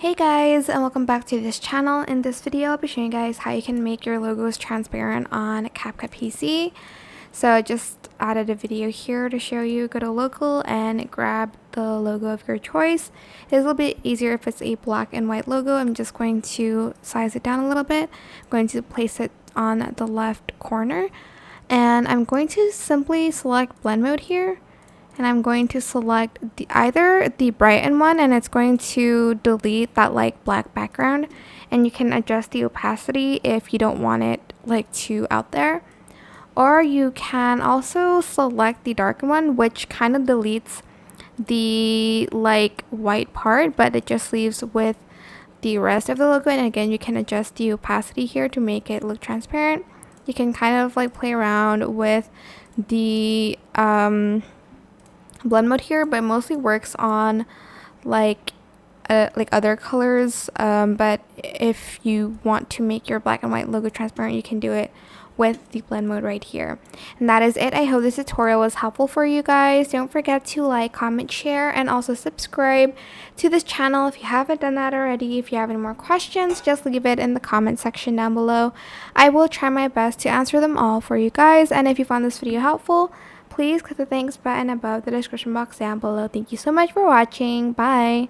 Hey guys, and welcome back to this channel. In this video I'll be showing you guys how you can make your logos transparent on CapCut PC. So I just added a video here to show you. Go to local and grab the logo of your choice. It is a little bit easier if it's a black and white logo. I'm just going to size it down a little bit. I'm going to place it on the left corner, and I'm going to simply select blend mode here. And I'm going to select either the brighten one, and it's going to delete that like black background, and you can adjust the opacity if you don't want it like too out there. Or you can also select the dark one, which kind of deletes the like white part, but it just leaves with the rest of the logo. And again, you can adjust the opacity here to make it look transparent. You can kind of like play around with the blend mode here, but it mostly works on like other colors, but if you want to make your black and white logo transparent, you can do it with the blend mode right here. And that is it. I hope this tutorial was helpful for you guys. Don't forget to like, comment, share, and also subscribe to this channel if you haven't done that already. If you have any more questions, just leave it in the comment section down below. I will try my best to answer them all for you guys. And if you found this video helpful, please click the thanks button above the description box down below. Thank you so much for watching. Bye.